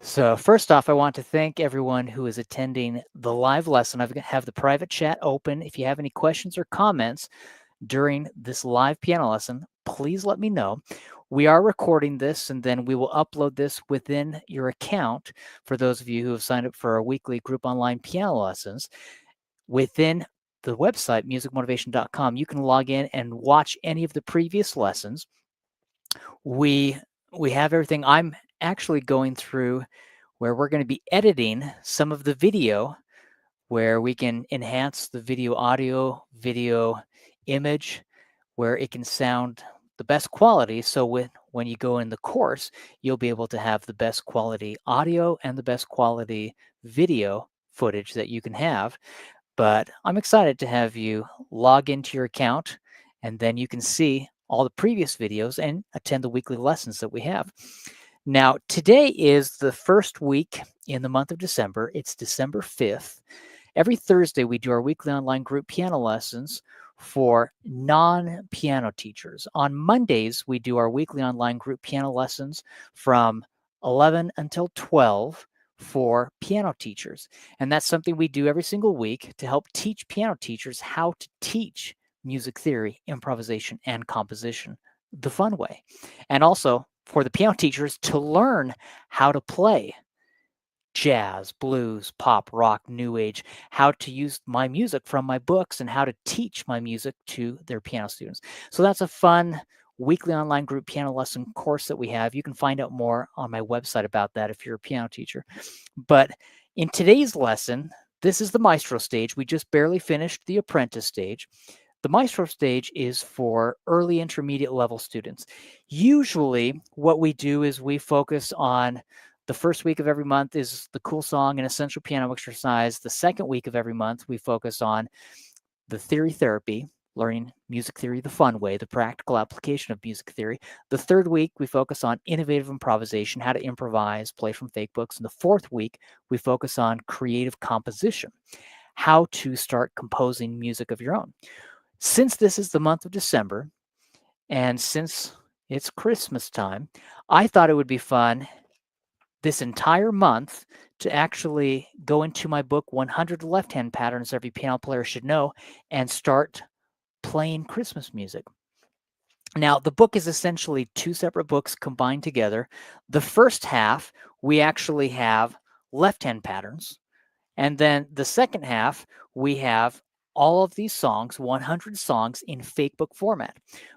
So first off, I want to thank everyone who is attending the live lesson. I have the private chat open. If you have any questions or comments during this live piano lesson, please let me know. We are recording this and then we will upload this within your account for those of you who have signed up for our weekly group online piano lessons. Within the website, musicmotivation.com, you can log in and watch any of the previous lessons. We have everything. I'm actually going through where we're going to be editing some of the video where we can enhance the video audio, video image, where it can sound the best quality. So when you go in the course, you'll be able to have the best quality audio and the best quality video footage that you can have. But I'm excited to have you log into your account and then you can see all the previous videos and attend the weekly lessons that we have. Now, today is the first week in the month of December. It's December 5th. Every Thursday, we do our weekly online group piano lessons for non-piano teachers. On Mondays, we do our weekly online group piano lessons from 11 until 12 for piano teachers. And that's something we do every single week to help teach piano teachers how to teach music theory, improvisation, and composition the fun way. And also for the piano teachers to learn how to play jazz, blues, pop, rock, new age, how to use my music from my books and how to teach my music to their piano students. So that's a fun weekly online group piano lesson course that we have. You can find out more on my website about that if you're a piano teacher. But in today's lesson, this is the Maestro Stage. We just barely finished the Apprentice Stage. The Maestro Stage is for early intermediate level students. Usually what we do is we focus on the first week of every month is the cool song and essential piano exercise. The second week of every month, we focus on the theory therapy, learning music theory the fun way, the practical application of music theory. The third week, we focus on innovative improvisation, how to improvise, play from fake books. And the fourth week, we focus on creative composition, how to start composing music of your own. Since this is the month of December, and since it's Christmas time, I thought it would be fun this entire month to actually go into my book, 100 Left-Hand Patterns Every Piano Player Should Know, and start playing Christmas music. Now, the book is essentially two separate books combined together. The first half, we actually have left-hand patterns. And then the second half, we have all of these songs, 100 songs in fake book format.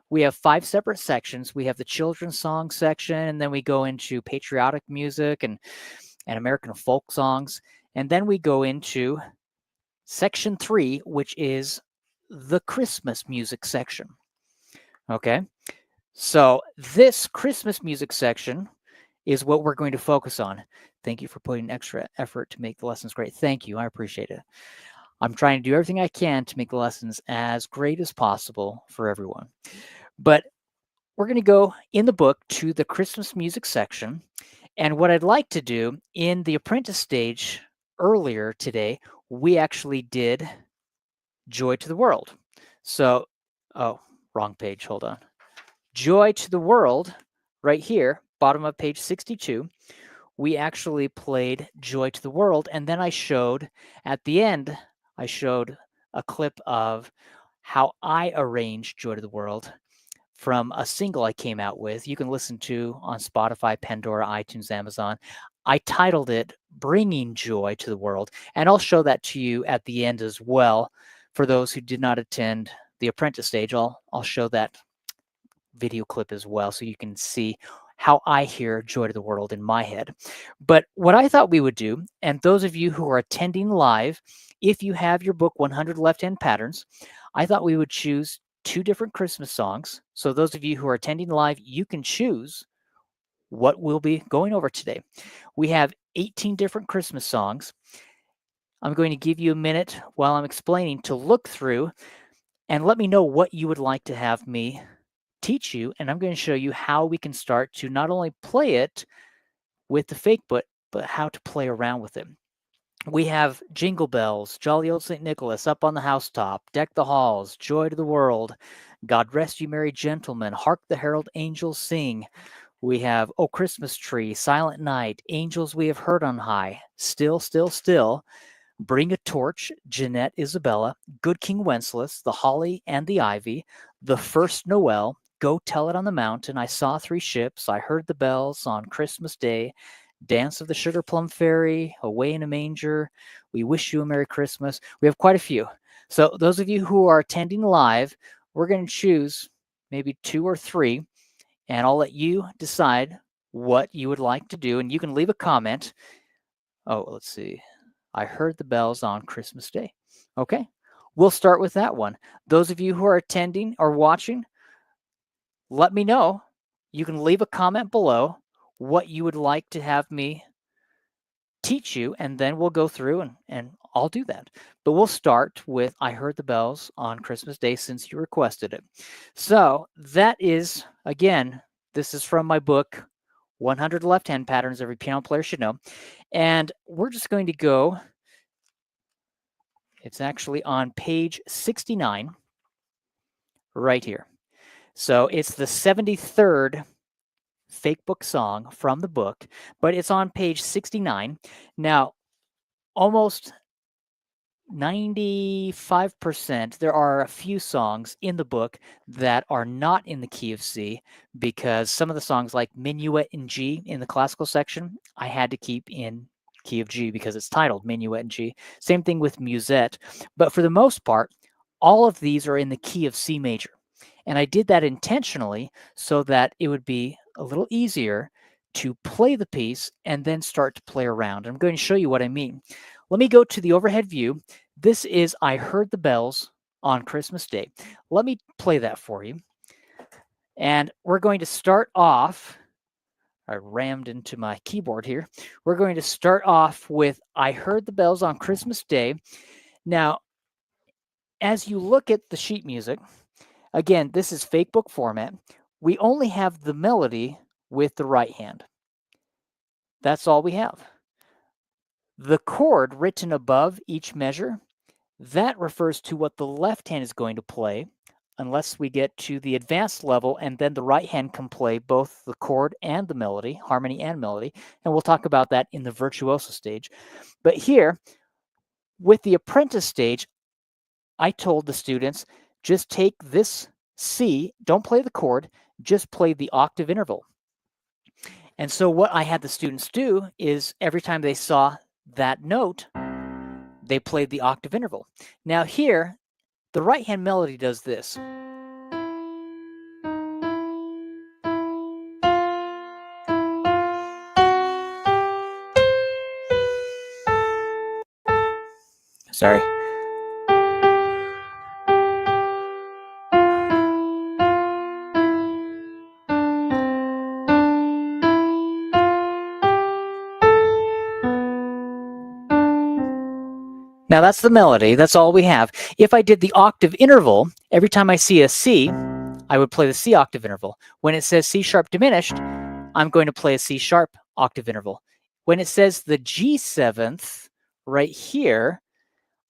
We have 5 separate sections. We have the children's song section, and then we go into patriotic music and American folk songs. And then we go into section 3, which is the Christmas music section. Okay, so this Christmas music section is what we're going to focus on. Thank you for putting extra effort to make the lessons great. Thank you. I appreciate it. I'm trying to do everything I can to make the lessons as great as possible for everyone. But we're going to go in the book to the Christmas music section. And what I'd like to do in the Apprentice Stage earlier today, we actually did Joy to the World. So, oh, wrong page. Hold on. Joy to the World, right here, bottom of page 62. We actually played Joy to the World. And then I showed, at the end, I showed a clip of how I arranged Joy to the World from a single I came out with. You can listen to on Spotify, Pandora, iTunes, Amazon. I titled it Bringing Joy to the World. And I'll show that to you at the end as well. For those who did not attend the Apprentice Stage, I'll show that video clip as well so you can see how I hear Joy to the World in my head. But what I thought we would do, and those of you who are attending live, if you have your book 100 Left-Hand Patterns, I thought we would choose 2 different Christmas songs. So those of you who are attending live, you can choose what we'll be going over today. We have 18 different Christmas songs. I'm going to give you a minute while I'm explaining to look through and let me know what you would like to have me teach you, and I'm going to show you how we can start to not only play it with the fake book, but how to play around with it. We have Jingle Bells, Jolly Old St. Nicholas, Up on the Housetop, Deck the Halls, Joy to the World, God Rest You Merry Gentlemen, Hark the Herald Angels Sing. We have Oh Christmas Tree, Silent Night, Angels We Have Heard on High, Still, Still, Still, Bring a Torch, Jeanette Isabella, Good King Wenceslas, The Holly and the Ivy, The First Noel, Go Tell It on the Mountain, I Saw Three Ships, I Heard the Bells on Christmas Day, Dance of the Sugar Plum Fairy, Away in a Manger, We Wish You a Merry Christmas. We have quite a few. So those of you who are attending live, we're going to choose maybe 2 or 3, and I'll let you decide what you would like to do, and you can leave a comment. Oh, let's see. I Heard the Bells on Christmas Day. Okay, we'll start with that one. Those of you who are attending or watching, let me know. You can leave a comment below what you would like to have me teach you, and then we'll go through and I'll do that. But we'll start with I Heard the Bells on Christmas Day since you requested it. So that is, again, this is from my book, 100 Left-Hand Patterns Every Piano Player Should Know. And we're just going to go, it's actually on page 69 right here. So it's the 73rd fake book song from the book, but it's on page 69. Now, almost 95%, there are a few songs in the book that are not in the key of C, because some of the songs like Minuet in G in the classical section, I had to keep in key of G because it's titled Minuet in G. Same thing with Musette. But for the most part, all of these are in the key of C major. And I did that intentionally so that it would be a little easier to play the piece and then start to play around. I'm going to show you what I mean. Let me go to the overhead view. This is I Heard the Bells on Christmas Day. Let me play that for you. And we're going to start off, I rammed into my keyboard here. We're going to start off with I Heard the Bells on Christmas Day. Now, as you look at the sheet music, again, this is fake book format. We only have the melody with the right hand. That's all we have. The chord written above each measure, that refers to what the left hand is going to play, unless we get to the advanced level, and then the right hand can play both the chord and the melody, harmony and melody, and we'll talk about that in the Virtuoso Stage. But here, with the Apprentice Stage, I told the students, just take this C, don't play the chord, just play the octave interval. And so what I had the students do is every time they saw that note, they played the octave interval. Now here, the right-hand melody does this. Sorry. Now that's the melody, that's all we have. If I did the octave interval, every time I see a C, I would play the C octave interval. When it says C sharp diminished, I'm going to play a C sharp octave interval. When it says the G seventh right here,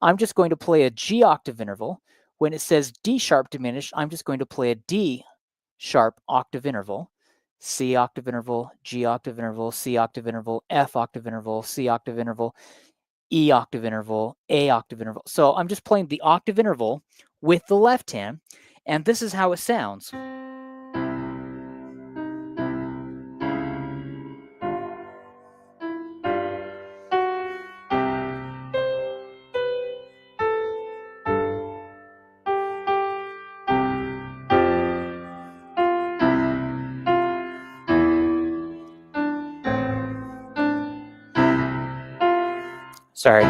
I'm just going to play a G octave interval. When it says D sharp diminished, I'm just going to play a D sharp octave interval. C octave interval, G octave interval, C octave interval, F octave interval, C octave interval, E octave interval, A octave interval. So I'm just playing the octave interval with the left hand, and this is how it sounds. Sorry.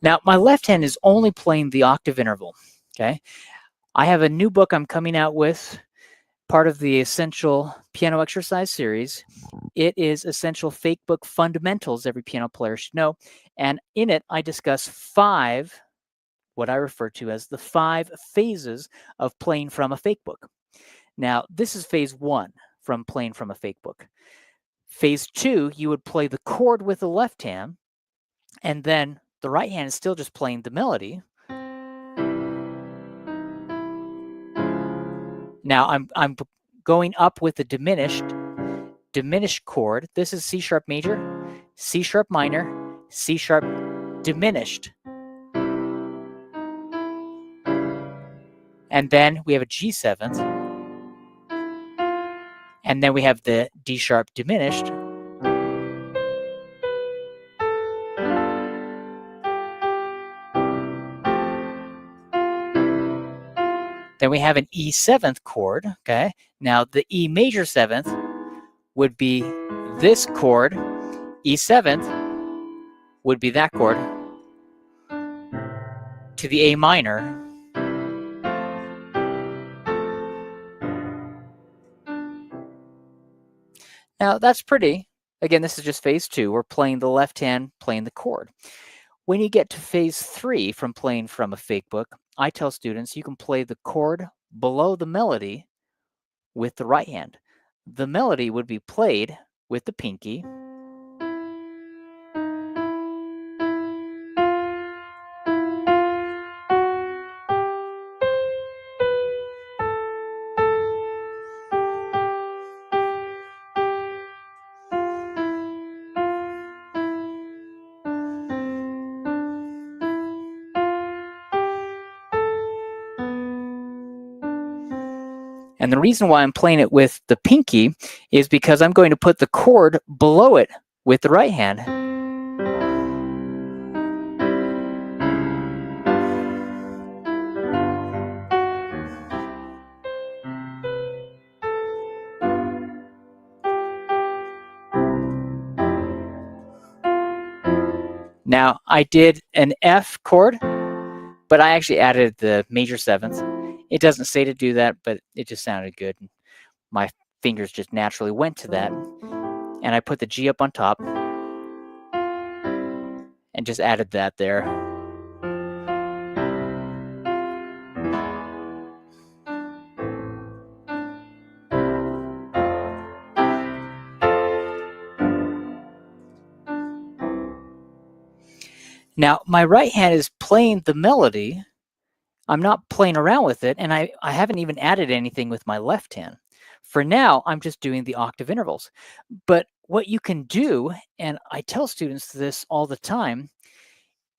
Now, my left hand is only playing the octave interval, okay? I have a new book I'm coming out with, part of the Essential Piano Exercise series. It is Essential Fake Book Fundamentals Every Piano Player Should Know. And in it, I discuss 5, what I refer to as the 5 phases of playing from a fake book. Now, this is phase 1 from playing from a fake book. Phase 2, you would play the chord with the left hand, and then the right hand is still just playing the melody. Now I'm going up with the diminished chord. This is C sharp major, C sharp minor, C sharp diminished. And then we have a G7th. And then we have the D sharp diminished. Then we have an E7th chord, okay? Now the E major 7th would be this chord. E7th would be that chord to the A minor. Now that's pretty. Again, this is just phase 2. We're playing the left hand, playing the chord. When you get to phase 3 from playing from a fake book, I tell students you can play the chord below the melody with the right hand. The melody would be played with the pinky. And the reason why I'm playing it with the pinky is because I'm going to put the chord below it with the right hand. Now, I did an F chord, but I actually added the major 7th. It doesn't say to do that, but it just sounded good. My fingers just naturally went to that. And I put the G up on top and just added that there. Now, my right hand is playing the melody. I'm not playing around with it, and I haven't even added anything with my left hand. For now, I'm just doing the octave intervals. But what you can do, and I tell students this all the time,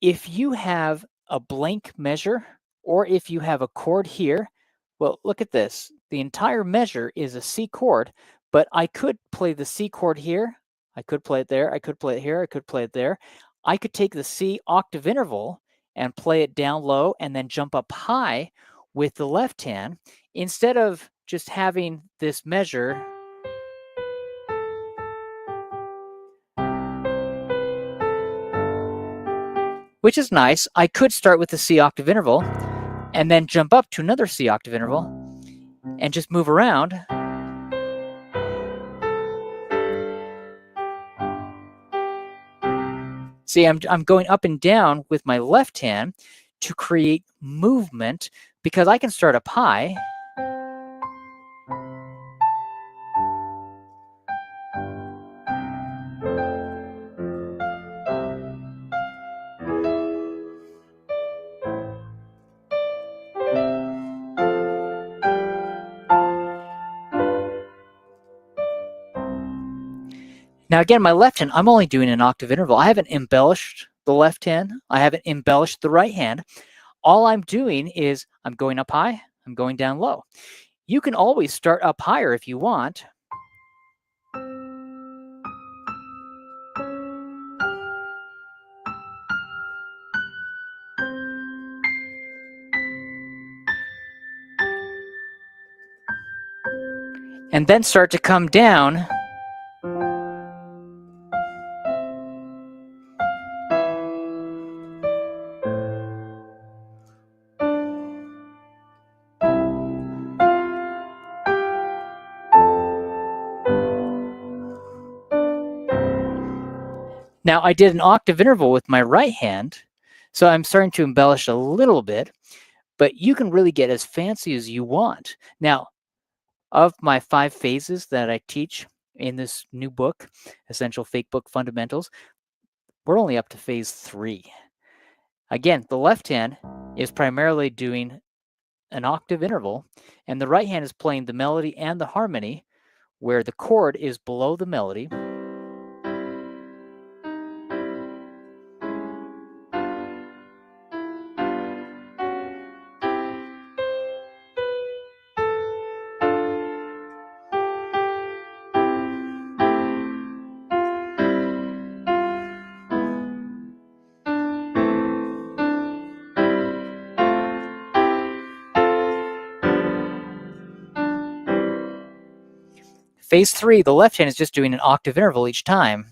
if you have a blank measure or if you have a chord here, well, look at this. The entire measure is a C chord, but I could play the C chord here. I could play it there. I could play it here. I could play it there. I could take the C octave interval and play it down low and then jump up high with the left hand instead of just having this measure. Which is nice. I could start with the C octave interval and then jump up to another C octave interval and just move around. See, I'm going up and down with my left hand to create movement because I can start up high. Now again, my left hand, I'm only doing an octave interval. I haven't embellished the left hand. I haven't embellished the right hand. All I'm doing is I'm going up high, I'm going down low. You can always start up higher if you want. And then start to come down. Now I did an octave interval with my right hand, so I'm starting to embellish a little bit, but you can really get as fancy as you want. Now, of my 5 phases that I teach in this new book, Essential Fake Book Fundamentals, we're only up to phase 3. Again, the left hand is primarily doing an octave interval, and the right hand is playing the melody and the harmony, where the chord is below the melody. Phase 3, the left hand is just doing an octave interval each time.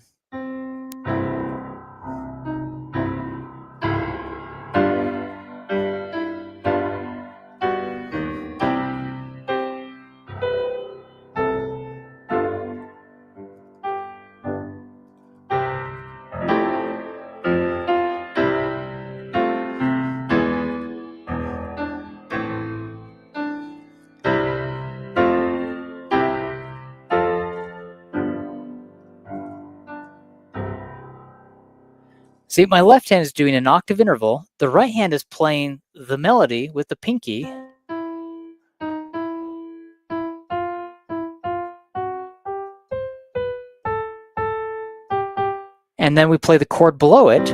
See, my left hand is doing an octave interval. The right hand is playing the melody with the pinky. And then we play the chord below it.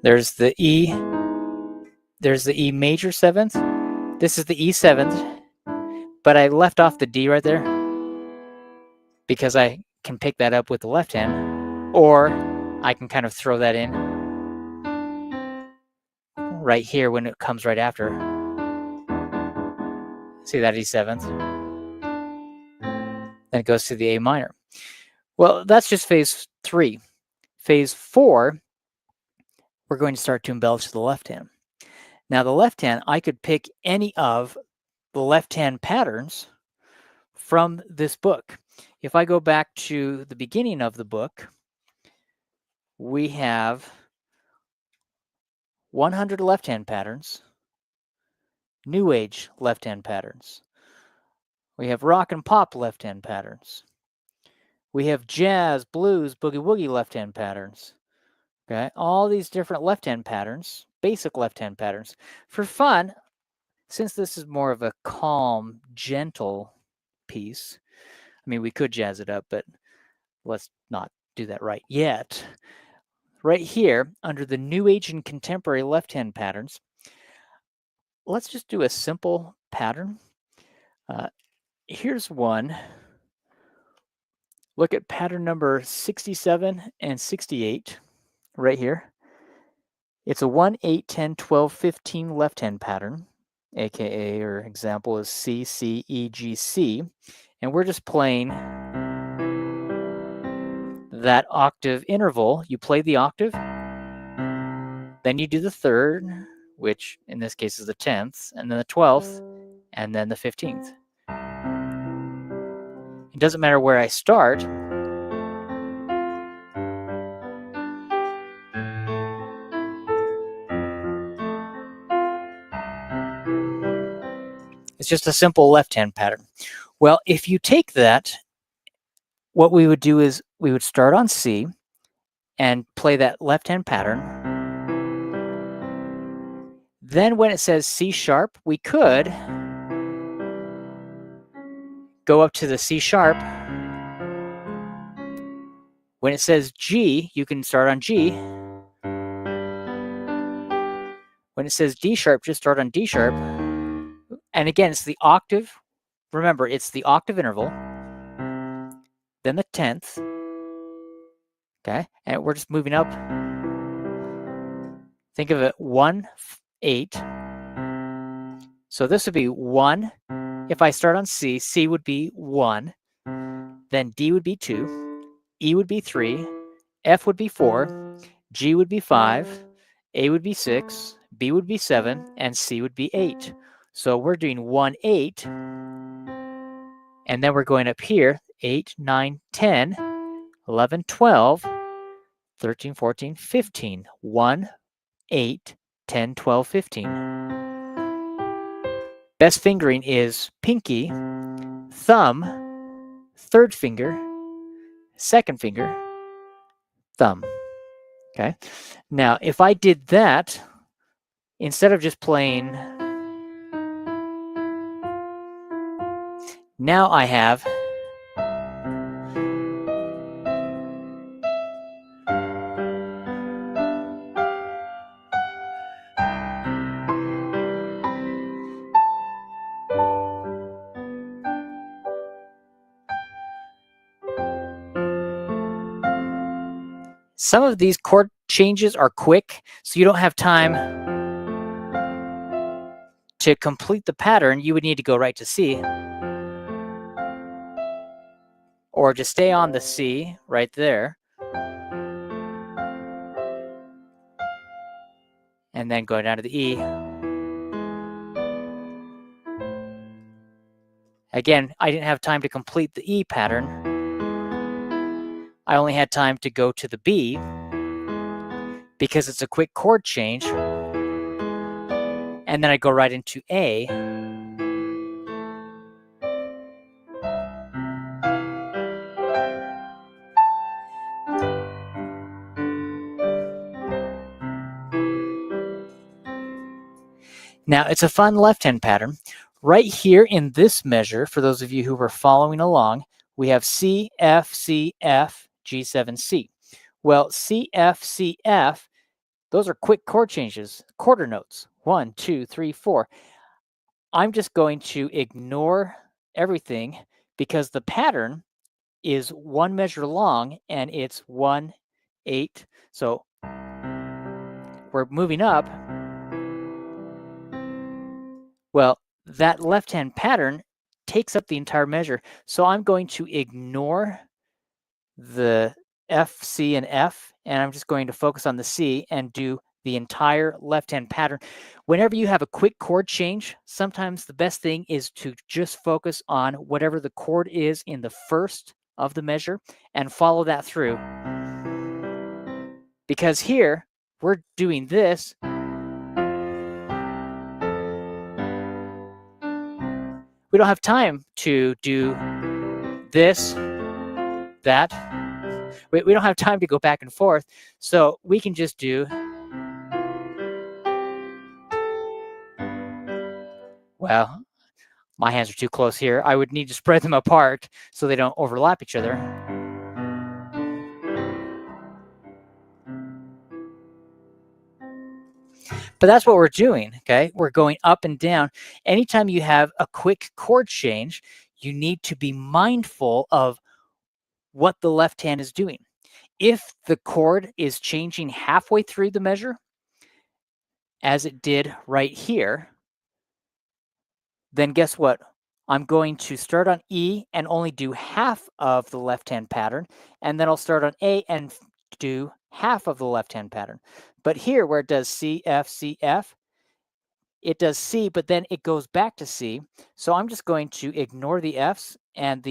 There's the E major 7th. This is the E 7th, but I left off the D right there because I can pick that up with the left hand, or I can kind of throw that in right here when it comes right after. See that E 7th? Then it goes to the A minor. Well, that's just phase 3. Phase 4, we're going to start to embellish the left hand. Now, the left hand, I could pick any of the left hand patterns from this book. If I go back to the beginning of the book, we have 100 left hand patterns, New Age left hand patterns. We have rock and pop left hand patterns. We have jazz, blues, boogie woogie left hand patterns. Okay, all these different left hand patterns, basic left hand patterns. For fun, since this is more of a calm, gentle piece, I mean, we could jazz it up, but let's not do that right yet. Right here, under the New Age and Contemporary left hand patterns, let's just do a simple pattern. Here's one. Look at pattern number 67 and 68 right here. It's a 1, 8, 10, 12, 15 left hand pattern, aka or example is C, C, E, G, C. And we're just playing that octave interval. You play the octave, then you do the third, which in this case is the 10th, and then the 12th, and then the 15th. It doesn't matter where I start. It's just a simple left-hand pattern. Well, if you take that, what we would do is we would start on C and play that left-hand pattern. Then when it says C sharp, we could go up to the C sharp. When it says G, you can start on G. When it says D sharp, just start on D sharp. And again, it's the octave. Remember, it's the octave interval, then the 10th. Okay, and we're just moving up. Think of it 1, 8. So this would be 1. If I start on C, C would be 1. Then D would be 2. E would be 3. F would be 4. G would be 5. A would be 6. B would be 7. And C would be 8. So we're doing 1, 8. And then we're going up here 8, 9, 10, 11, 12, 13, 14, 15. 1, 8, 10, 12, 15. Best fingering is pinky, thumb, third finger, second finger, thumb. Okay. Now, if I did that, instead of just playing, now I have some of these chord changes are quick, so you don't have time to complete the pattern. You would need to go right to C, or just stay on the C right there, and then go down to the E. Again, I didn't have time to complete the E pattern. I only had time to go to the B because it's a quick chord change. And then I go right into A. Now, it's a fun left-hand pattern. Right here in this measure, for those of you who were following along, we have C, F, C, F, G7, C. Well, C, F, C, F, those are quick chord changes, quarter notes. 1, 2, 3, 4. I'm just going to ignore everything because the pattern is one measure long and it's 1, 8. So we're moving up. Well, that left-hand pattern takes up the entire measure. So I'm going to ignore the F, C, and F, and I'm just going to focus on the C and do the entire left-hand pattern. Whenever you have a quick chord change, sometimes the best thing is to just focus on whatever the chord is in the first of the measure and follow that through. Because here, we're doing this. We don't have time to do this, that. We don't have time to go back and forth. So we can just do, well, my hands are too close here. I would need to spread them apart so they don't overlap each other. But that's what we're doing, okay? We're going up and down. Anytime you have a quick chord change, you need to be mindful of what the left hand is doing. If the chord is changing halfway through the measure, as it did right here, then guess what? I'm going to start on E and only do half of the left-hand pattern, and then I'll start on A and do half of the left-hand pattern. But here, where it does C, F, C, F, it does C, but then it goes back to C. So I'm just going to ignore the Fs and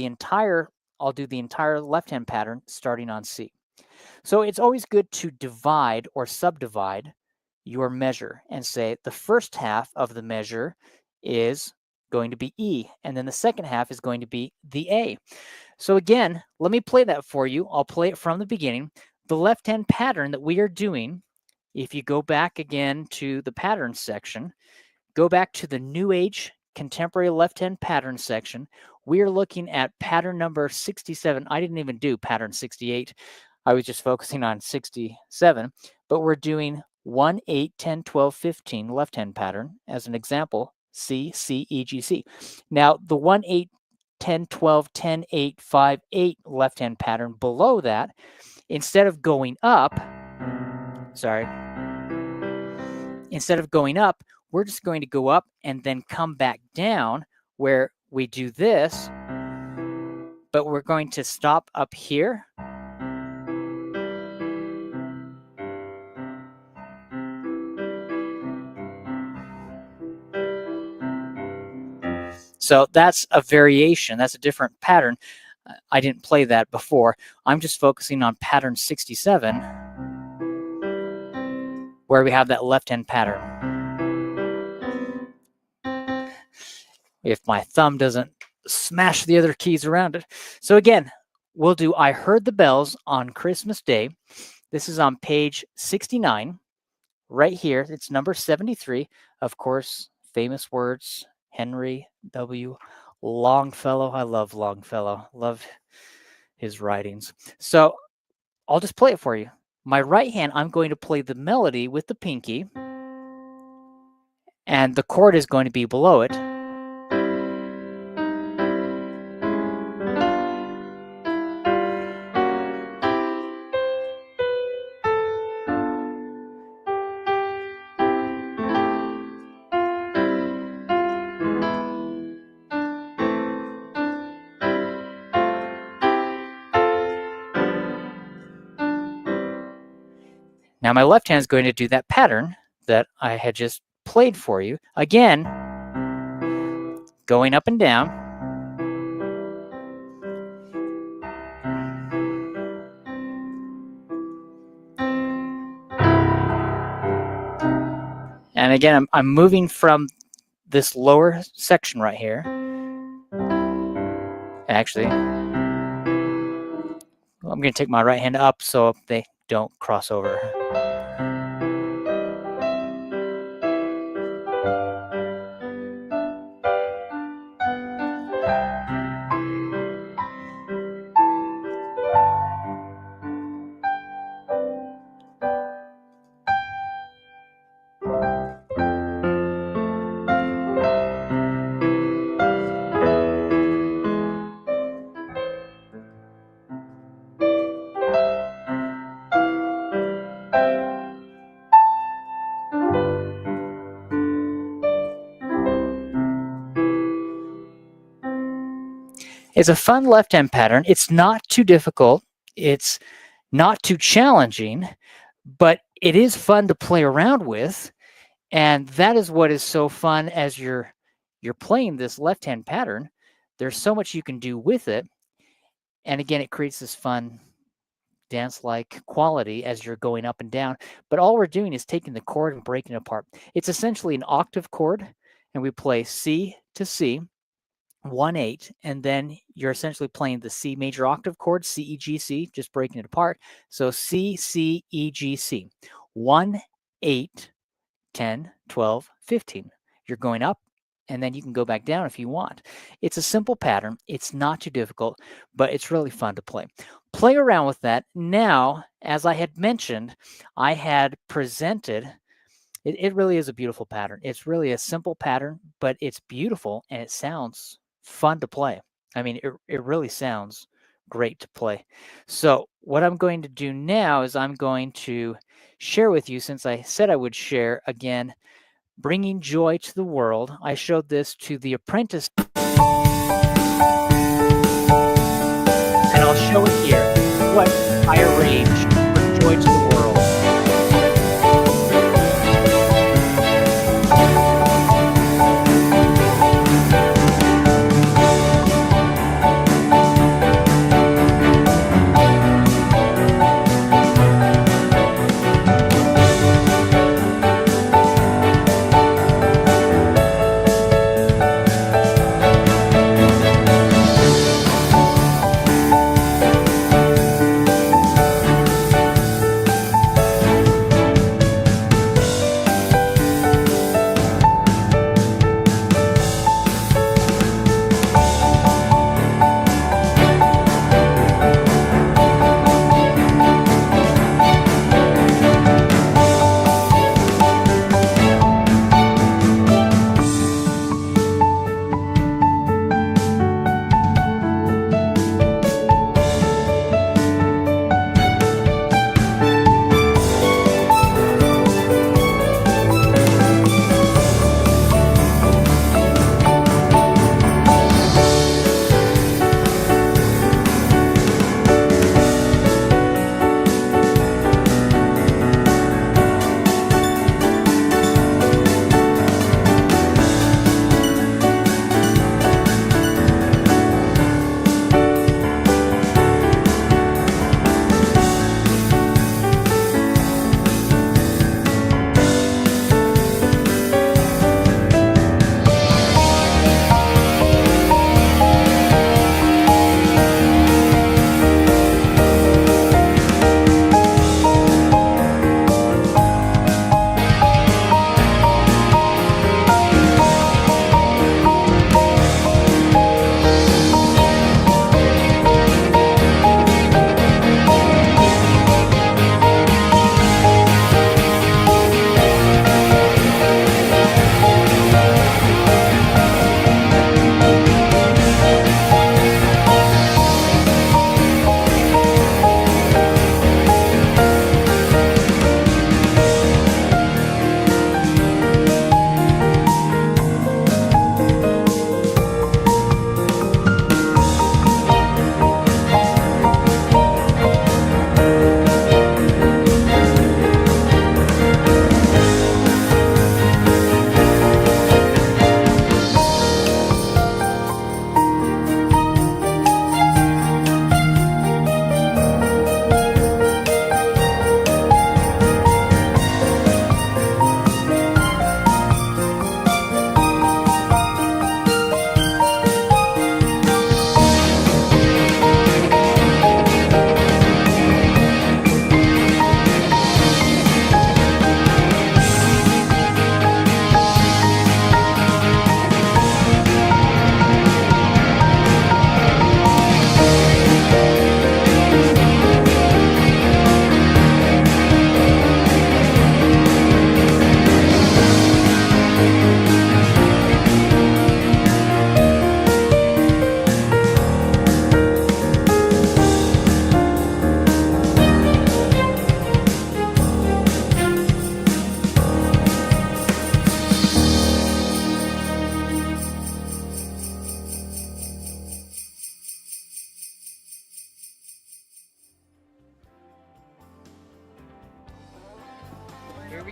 I'll do the entire left-hand pattern starting on C. So it's always good to divide or subdivide your measure and say the first half of the measure is going to be E, and then the second half is going to be the A. So again, let me play that for you. I'll play it from the beginning. The left-hand pattern that we are doing, if you go back again to the pattern section, go back to the New Age Contemporary Left-Hand Pattern section, we are looking at pattern number 67. I didn't even do pattern 68. I was just focusing on 67, but we're doing 1, 8, 10, 12, 15 left-hand pattern as an example, C, C, E, G, C. Now, the 1, 8, 10, 12, 10, 8, 5, 8 left-hand pattern below that, instead of going up, we're just going to go up and then come back down where we do this, but we're going to stop up here. So that's a variation. That's a different pattern. I didn't play that before. I'm just focusing on pattern 67, where we have that left-hand pattern. if my thumb doesn't smash the other keys around it. So again, we'll do I Heard the Bells on Christmas Day. This is on page 69, right here. It's number 73. Of course, famous words, Henry W. Longfellow. I love Longfellow. Love his writings. So I'll just play it for you. My right hand, I'm going to play the melody with the pinky, and the chord is going to be below it. Now my left hand is going to do that pattern that I had just played for you. Again, going up and down. And again, I'm moving from this lower section right here. Actually, I'm going to take my right hand up so they don't cross over. It's a fun left-hand pattern. It's not too difficult. It's not too challenging, but it is fun to play around with. And that is what is so fun as you're playing this left-hand pattern. There's so much you can do with it. And again, it creates this fun dance-like quality as you're going up and down. But all we're doing is taking the chord and breaking it apart. It's essentially an octave chord, and we play C to C, 1/8, and then you're essentially playing the C major octave chord, C, E, G, C, just breaking it apart. So C, C, E, G, C, 1, 8, 10, 12, 15. You're going up, and then you can go back down if you want. It's a simple pattern. It's not too difficult, but it's really fun to play. Play around with that. Now, as I had mentioned, I had presented, it really is a beautiful pattern. It's really a simple pattern, but it's beautiful, and it sounds fun to play. I mean, it really sounds great to play. So what I'm going to do now is I'm going to share with you, since I said I would share again, Bringing Joy to the World. I showed this to the Apprentice, and I'll show it here, what I arranged for Joy to the World.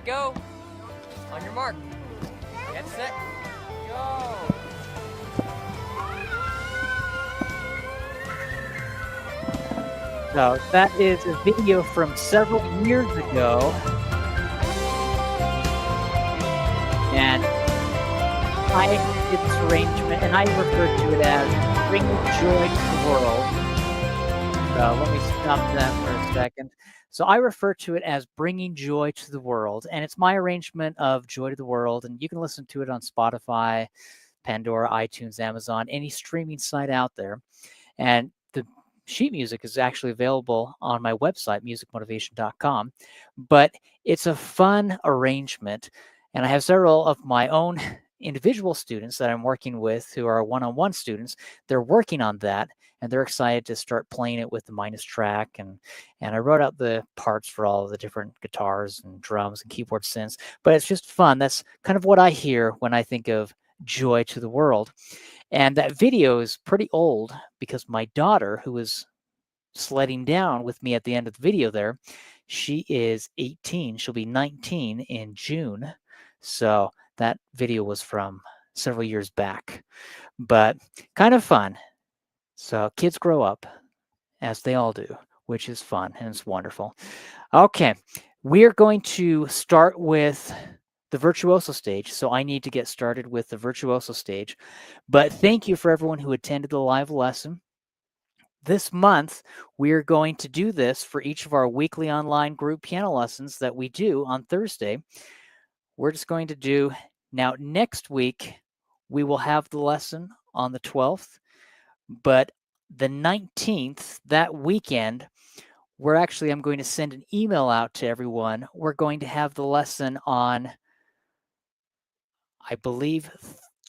go. On your mark. Get set. Go. So that is a video from several years ago. And I did this arrangement, and I refer to it as bringing joy to the world. So let me stop that for a second. So I refer to it as bringing joy to the world, and it's my arrangement of Joy to the World, and you can listen to it on Spotify, Pandora, iTunes, Amazon, any streaming site out there. And the sheet music is actually available on my website, musicmotivation.com. But it's a fun arrangement, and I have several of my own individual students that I'm working with who are one-on-one students. They're working on that, and they're excited to start playing it with the minus track. And I wrote out the parts for all of the different guitars and drums and keyboard synths. But it's just fun. That's kind of what I hear when I think of Joy to the World. And that video is pretty old because my daughter, who was sledding down with me at the end of the video there, she is 18. She'll be 19 in June. So that video was from several years back, but kind of fun. So kids grow up, as they all do, which is fun and it's wonderful. Okay, we're going to start with the Virtuoso Stage. So I need to get started with the Virtuoso Stage. But thank you for everyone who attended the live lesson. This month, we're going to do this for each of our weekly online group piano lessons that we do on Thursday. We're just going to do, now next week, we will have the lesson on the 12th, but the 19th, that weekend, I'm going to send an email out to everyone. We're going to have the lesson on, I believe,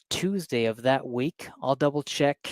Tuesday of that week. I'll double check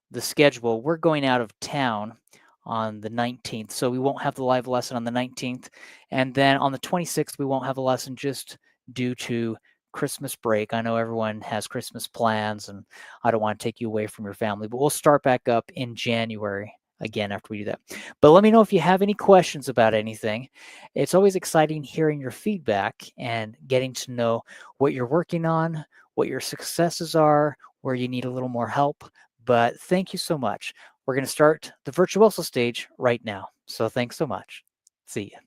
the schedule. We're going out of town on the 19th, so we won't have the live lesson on the 19th. And then on the 26th, we won't have a lesson just due to Christmas break. I know everyone has Christmas plans, and I don't want to take you away from your family, but we'll start back up in January again after we do that. But let me know if you have any questions about anything. It's always exciting hearing your feedback and getting to know what you're working on, what your successes are, where you need a little more help. But thank you so much. We're going to start the Virtuoso Stage right now. So thanks so much. See you.